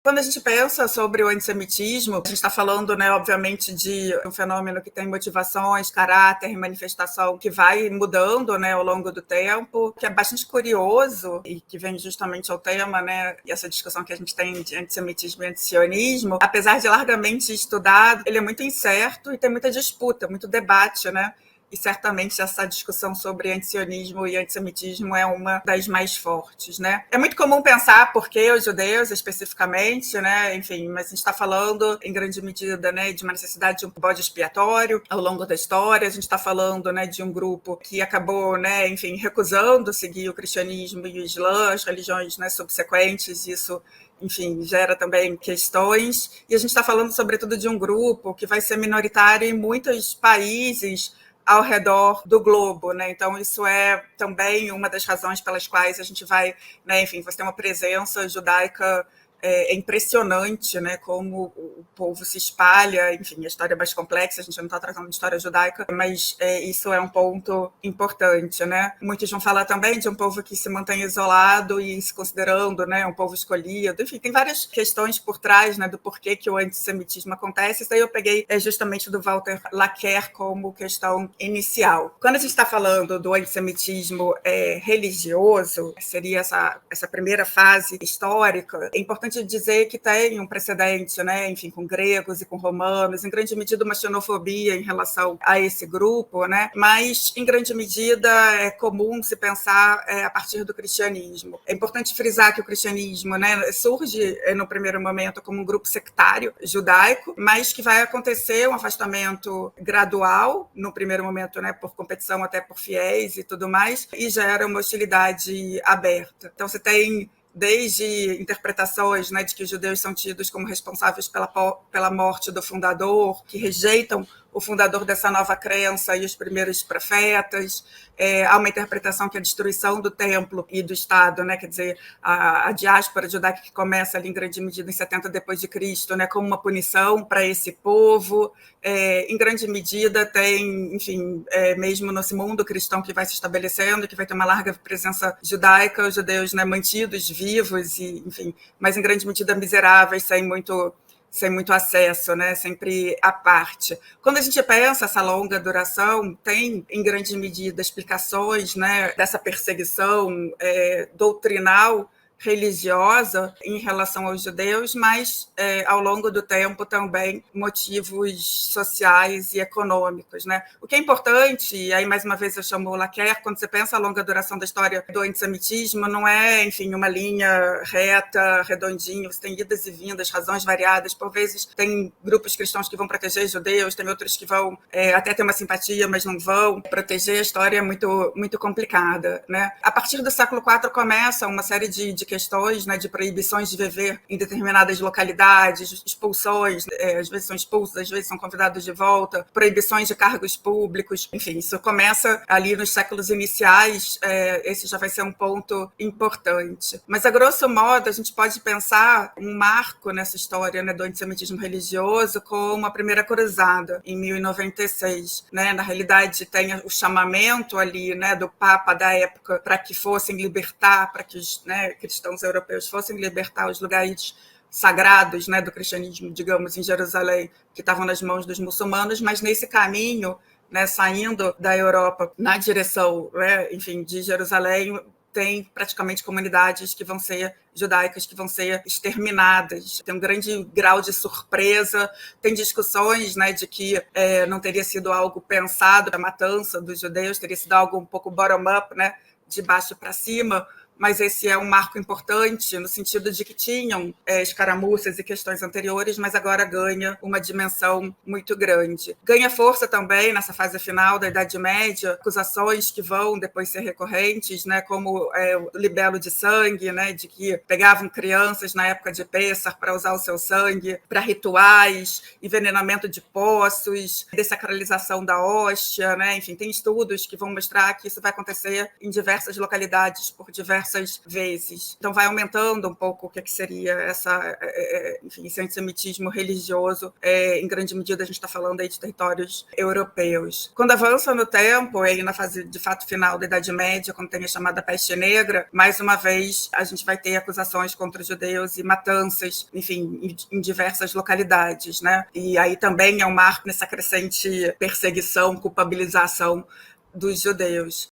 Quando a gente pensa sobre o antissemitismo, a gente está falando, né, obviamente, de um fenômeno que tem motivações, caráter e manifestação que vai mudando, né, ao longo do tempo, que é bastante curioso e que vem justamente ao tema, né, e essa discussão que a gente tem de antissemitismo e antisionismo, apesar de largamente estudado, ele é muito incerto e tem muita disputa, muito debate, né? E certamente essa discussão sobre antisionismo e antissemitismo é uma das mais fortes, né? É muito comum pensar por que os judeus especificamente, né? Enfim, mas a gente está falando em grande medida, né, de uma necessidade de um bode expiatório ao longo da história. A gente está falando, né, de um grupo que acabou, né, enfim, recusando seguir o cristianismo e o islã, as religiões, né, subsequentes. Isso, enfim, gera também questões. E a gente está falando, sobretudo, de um grupo que vai ser minoritário em muitos países ao redor do globo, né? Então isso é também uma das razões pelas quais a gente vai, né, enfim, você tem uma presença judaica impressionante, né, como o povo se espalha, enfim, a história é mais complexa, a gente não está tratando de história judaica, mas isso é um ponto importante, né? Muitos vão falar também de um povo que se mantém isolado e se considerando, né, um povo escolhido, enfim, tem várias questões por trás, né, do porquê que o antissemitismo acontece. Isso daí eu peguei justamente do Walter Laqueur como questão inicial. Quando a gente está falando do antissemitismo religioso, seria essa primeira fase histórica, é importante dizer que tem um precedente, né, enfim, com gregos e com romanos, em grande medida uma xenofobia em relação a esse grupo, né, mas em grande medida é comum se pensar a partir do cristianismo. É importante frisar que o cristianismo, né, surge no primeiro momento como um grupo sectário judaico, mas que vai acontecer um afastamento gradual no primeiro momento, né, por competição até por fiéis e tudo mais, e gera uma hostilidade aberta. Então você tem desde interpretações, né, de que os judeus são tidos como responsáveis pela morte do fundador, que rejeitam o fundador dessa nova crença e os primeiros profetas. Há uma interpretação que é a destruição do templo e do Estado, né, quer dizer, a diáspora judaica que começa ali em grande medida em 70 depois de Cristo, né, como uma punição para esse povo. Em grande medida tem, enfim, mesmo nesse mundo cristão que vai se estabelecendo, que vai ter uma larga presença judaica, os judeus, né, mantidos vivos e, enfim, mas em grande medida miseráveis, sem muito acesso, né? Sempre à parte. Quando a gente pensa essa longa duração, tem, em grande medida, explicações, né, dessa perseguição doutrinal religiosa em relação aos judeus, mas ao longo do tempo também motivos sociais e econômicos, né? O que é importante, e aí mais uma vez eu chamo o Laqueur, quando você pensa a longa duração da história do antissemitismo, não é, enfim, uma linha reta, redondinha, você tem idas e vindas, razões variadas, por vezes tem grupos cristãos que vão proteger judeus, tem outros que vão até ter uma simpatia, mas não vão proteger. A história é muito, muito complicada, né? A partir do século IV começa uma série de questões, né, de proibições de viver em determinadas localidades, expulsões, às vezes são expulsos, às vezes são convidados de volta, proibições de cargos públicos, enfim, isso começa ali nos séculos iniciais, esse já vai ser um ponto importante. Mas, a grosso modo, a gente pode pensar um marco nessa história, né, do antissemitismo religioso como a Primeira Cruzada, em 1096. Né? Na realidade, tem o chamamento ali, né, do Papa da época para que fossem libertar, para que os, né, cristãos europeus fossem libertar os lugares sagrados, né, do cristianismo, digamos, em Jerusalém, que estavam nas mãos dos muçulmanos, mas nesse caminho, né, saindo da Europa na direção, né, enfim, de Jerusalém, tem praticamente comunidades que vão ser judaicas, que vão ser exterminadas. Tem um grande grau de surpresa, tem discussões, né, de que não teria sido algo pensado, a matança dos judeus teria sido algo um pouco bottom-up, né, de baixo para cima, mas esse é um marco importante no sentido de que tinham escaramuças e questões anteriores, mas agora ganha uma dimensão muito grande. Ganha força também nessa fase final da Idade Média, acusações que vão depois ser recorrentes, né, como o libelo de sangue, né, de que pegavam crianças na época de Pêssar para usar o seu sangue para rituais, envenenamento de poços, dessacralização da hóstia, né, enfim, tem estudos que vão mostrar que isso vai acontecer em diversas localidades por diversos diversas vezes. Então vai aumentando um pouco o que seria esse antissemitismo religioso. Em grande medida a gente está falando aí de territórios europeus. Quando avança no tempo, aí na fase de fato final da Idade Média, quando tem a chamada Peste Negra, mais uma vez a gente vai ter acusações contra os judeus e matanças, enfim, em diversas localidades, né? E aí também é um marco nessa crescente perseguição, culpabilização dos judeus.